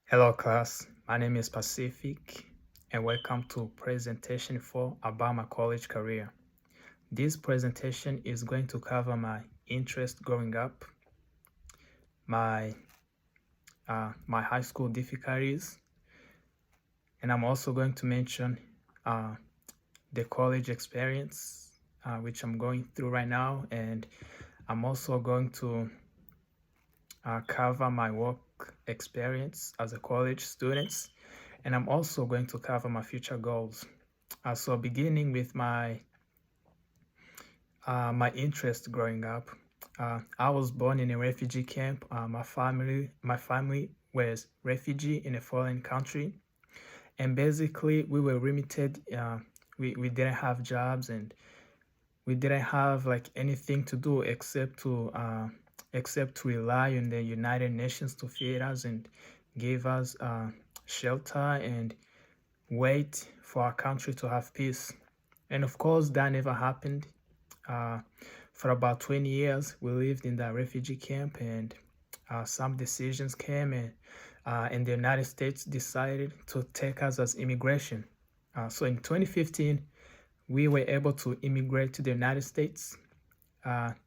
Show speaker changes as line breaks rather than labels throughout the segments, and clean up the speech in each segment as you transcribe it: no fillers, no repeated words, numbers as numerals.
Hello class, my name is Pacific and welcome to presentation 4 about my college career. This presentation is going to cover my interest growing up, my my high school difficulties, and I'm also going to mention uh, the college experience which I'm going through right now, and I'm also going to cover my work experience as a college student, and I'm also going to cover my future goals. So beginning with my interest growing up, I was born in a refugee camp. My family was refugee in a foreign country, and basically we were limited. We didn't have jobs, and we didn't have like anything to do except to rely on the United Nations to feed us and give us shelter and wait for our country to have peace. And of course, that never happened. Uh, for about 20 years, we lived in that refugee camp, and some decisions came, and the United States decided to take us as immigration. So in 2015, we were able to immigrate to the United States,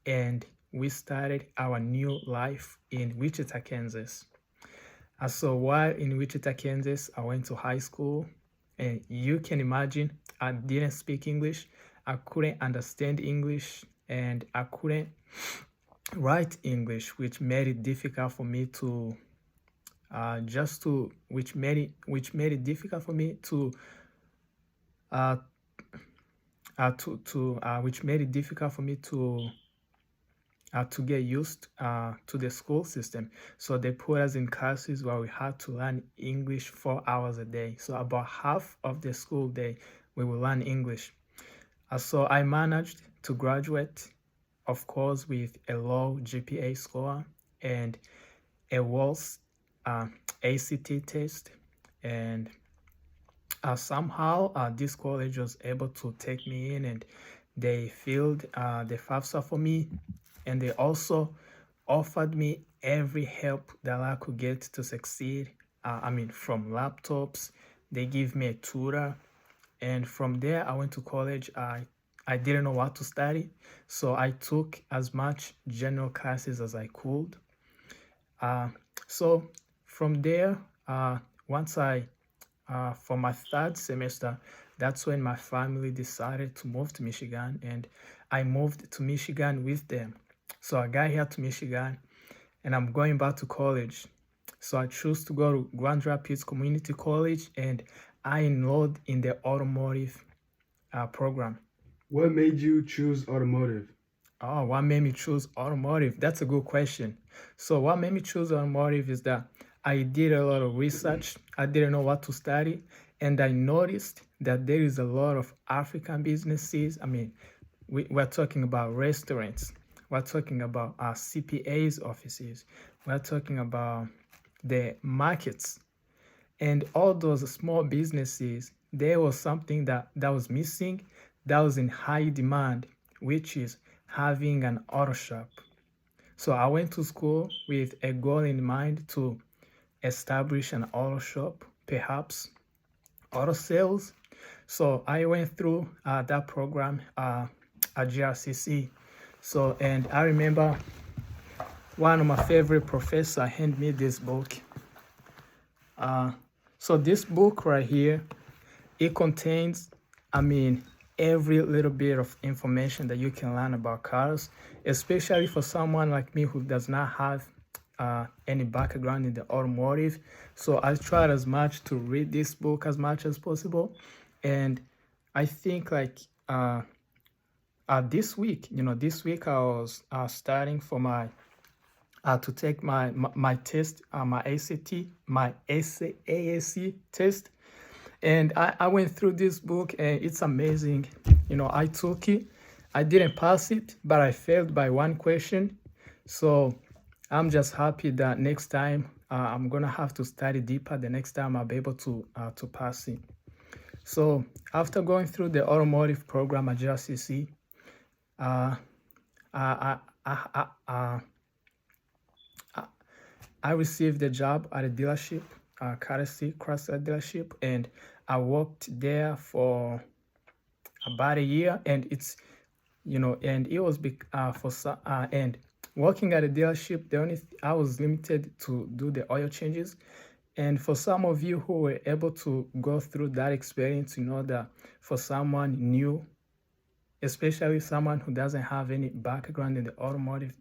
and we started our new life in Wichita, Kansas. So while in Wichita, Kansas, I went to high school, and you can imagine I didn't speak English. I couldn't understand English, and I couldn't write English, which made it difficult for me to which made it difficult for me uh, which made it difficult for me to get used to the school system. So they put us in classes where we had to learn English 4 hours a day. So about half of the school day, we will learn English. So I managed to graduate, of course, with a low GPA score and a worse ACT test. And somehow this college was able to take me in, and they filled the FAFSA for me, and they also offered me every help that I could get to succeed. From laptops, they give me a tutor, and from there I went to college. I didn't know what to study, so I took as much general classes as I could. So from there, once for my third semester, that's when my family decided to move to Michigan, and I moved to Michigan with them. So I got here to Michigan, and I'm going back to college. So I chose to go to Grand Rapids Community College, and I enrolled in the automotive program.
What made you choose automotive?
Oh, what made me choose automotive? That's a good question. So what made me choose automotive is that I did a lot of research. I didn't know what to study, and I noticed that there is a lot of African businesses. We're talking about restaurants. We're talking about our CPA's offices. We're talking about the markets, and all those small businesses. There was something that was missing, that was in high demand, which is having an auto shop. So I went to school with a goal in mind to establish an auto shop, perhaps auto sales. So I went through that program at GRCC. So, and I remember one of my favorite professor handed me this book. So this book right here, it contains, every little bit of information that you can learn about cars, especially for someone like me who does not have any background in the automotive. So I tried as much to read this book as much as possible, and I think this week I was studying for my to take my test, my AAC test, and I went through this book, and it's amazing. I took it. I didn't pass it, but I failed by one question. So I'm just happy that next time I'm gonna have to study deeper. The next time I'll be able to pass it. So after going through the automotive program at JRCC, uh, I, I, I, I, I received a job at a dealership courtesy Chrysler dealership, and I worked there for about a year, and it's and it was and working at a dealership, I was limited to do the oil changes. And for some of you who were able to go through that experience, you know that for someone new, especially someone who doesn't have any background in the automotive,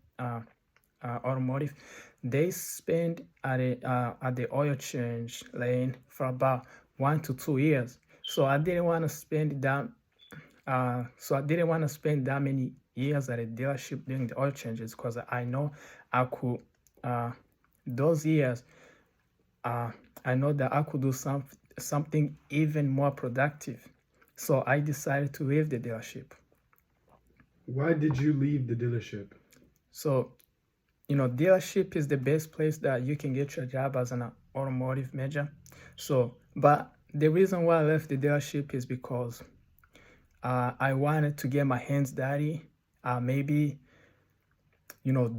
they spend at the oil change lane for about 1 to 2 years. So I didn't want to spend that many years at a dealership doing the oil changes, because I know I could those years I know that I could do something even more productive. So I decided to leave the dealership.
Why did you leave the dealership?
So, dealership is the best place that you can get your job as an automotive major. So, but the reason why I left the dealership is because I wanted to get my hands dirty. Maybe,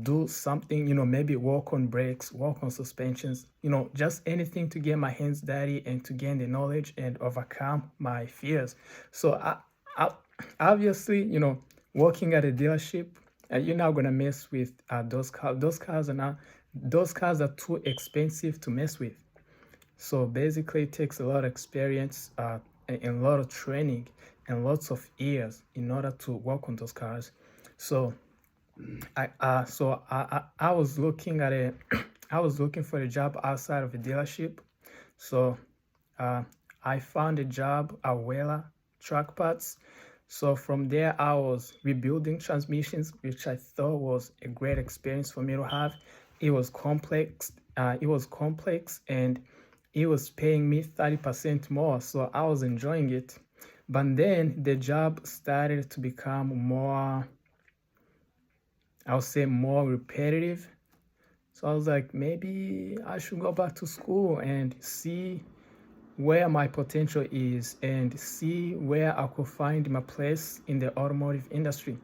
do something, maybe work on brakes, work on suspensions, just anything to get my hands dirty and to gain the knowledge and overcome my fears. So I obviously, working at a dealership, you're not gonna mess with those cars. Those cars are too expensive to mess with. So basically, it takes a lot of experience and a lot of training and lots of years in order to work on those cars. So I was looking at I was looking for a job outside of a dealership. So I found a job at Wella Truck Parts. So from there, I was rebuilding transmissions, which I thought was a great experience for me to have. It was complex. And it was paying me 30% more. So I was enjoying it. But then the job started to become more, I would say, more repetitive. So I was like, maybe I should go back to school and see where my potential is and see where I could find my place in the automotive industry.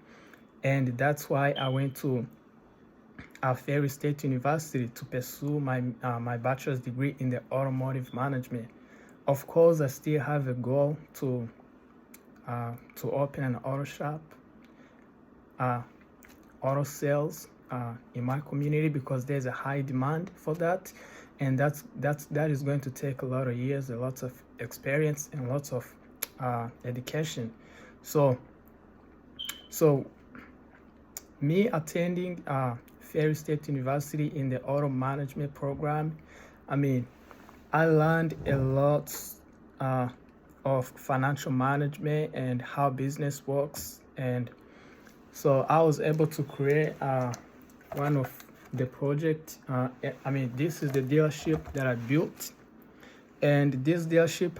And that's why I went to Ferry State University to pursue my bachelor's degree in the automotive management. Of course, I still have a goal to open an auto shop, auto sales in my community, because there's a high demand for that, and that is going to take a lot of years, a lot of experience, and lots of education. So me attending Ferry State University in the auto management program, I learned a lot of financial management and how business works. And so I was able to create one of the project. This is the dealership that I built, and this dealership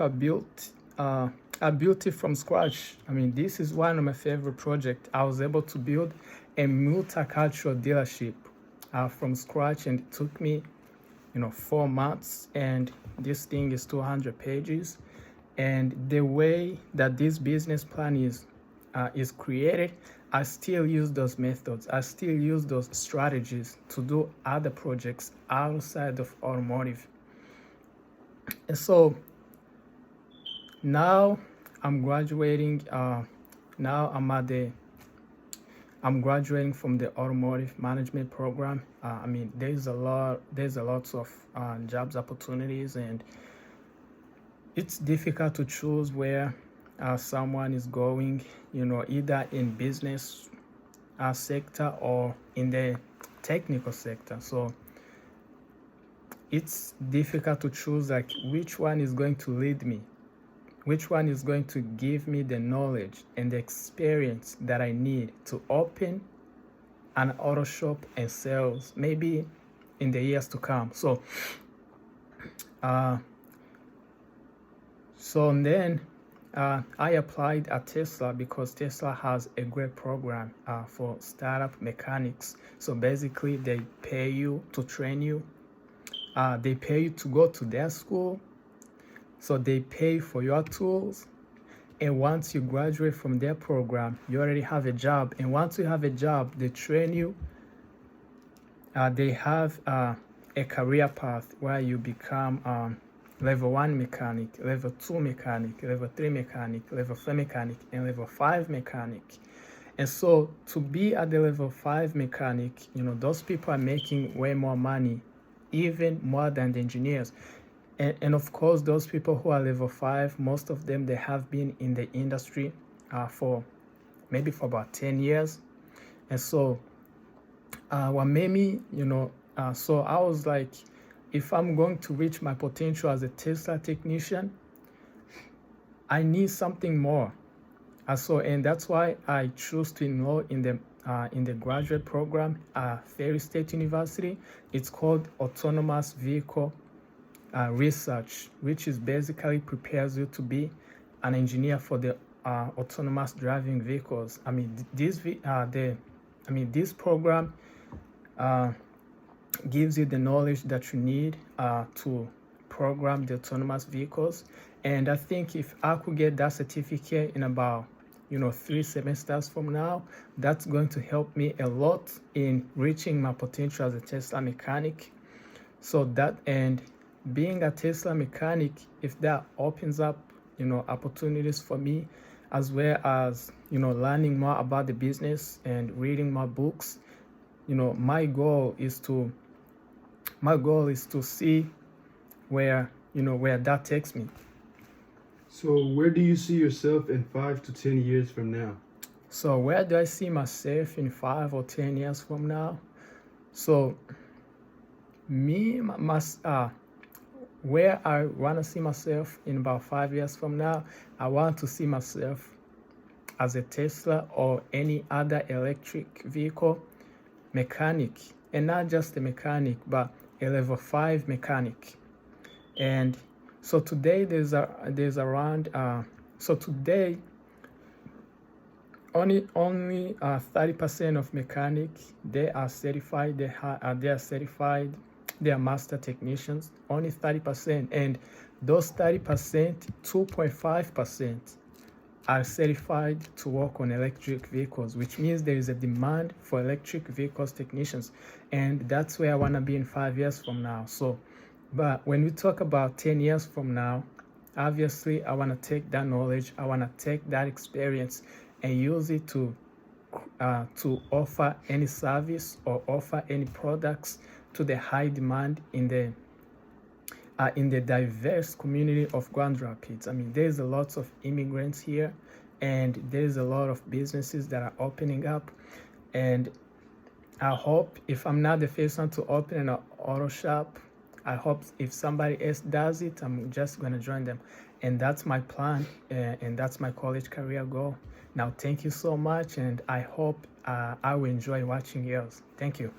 I built it from scratch. This is one of my favorite projects. I was able to build a multicultural dealership from scratch, and it took me 4 months, and this thing is 200 pages. And the way that this business plan is created, I still use those methods. I still use those strategies to do other projects outside of automotive. And so now I'm graduating. Now I'm graduating from the automotive management program. There's a lot of jobs opportunities, and it's difficult to choose where someone is going, either in business sector or in the technical sector. So it's difficult to choose like which one is going to lead me, which one is going to give me the knowledge and the experience that I need to open an auto shop and sales, maybe in the years to come. So then I applied at Tesla, because Tesla has a great program for startup mechanics. So basically, they pay you to train you. They pay you to go to their school. So they pay for your tools. And once you graduate from their program, you already have a job. And once you have a job, they train you. They have a career path where you become level 1 mechanic, level 2 mechanic, level 3 mechanic, level 4 mechanic, and level 5 mechanic. And so to be at the level 5 mechanic, those people are making way more money, even more than the engineers. And of course, those people who are level 5, most of them, they have been in the industry for maybe for about 10 years. And so what made me, so I was like, if I'm going to reach my potential as a Tesla technician, I need something more. And that's why I chose to enroll in the graduate program at Ferry State University. It's called Autonomous Vehicle Research, which is basically prepares you to be an engineer for the autonomous driving vehicles. This program gives you the knowledge that you need to program the autonomous vehicles. And I think if I could get that certificate in about 3 semesters from now, that's going to help me a lot in reaching my potential as a Tesla mechanic. And being a Tesla mechanic, if that opens up opportunities for me, as well as learning more about the business and reading more books, my goal is to see where that takes me.
So where do you see yourself in 5 to 10 years from now?
So where do I see myself in 5 or 10 years from now? So where I want to see myself in about 5 years from now, I want to see myself as a Tesla or any other electric vehicle mechanic, and not just a mechanic, but a level 5 mechanic. And so today today only 30% of mechanics, they are certified. They are certified. They are master technicians. Only 30%, and those 30%, 2.5% are certified to work on electric vehicles, which means there is a demand for electric vehicles technicians, and that's where I want to be in 5 years from now. But when we talk about 10 years from now, obviously I want to take that knowledge, I want to take that experience and use it to offer any service or offer any products to the high demand in the diverse community of Grand Rapids. There's a lot of immigrants here, and there's a lot of businesses that are opening up. And I hope, if I'm not the first one to open an auto shop, I hope if somebody else does it, I'm just going to join them. And that's my plan, and that's my college career goal. Now, thank you so much, and I hope I will enjoy watching yours. Thank you.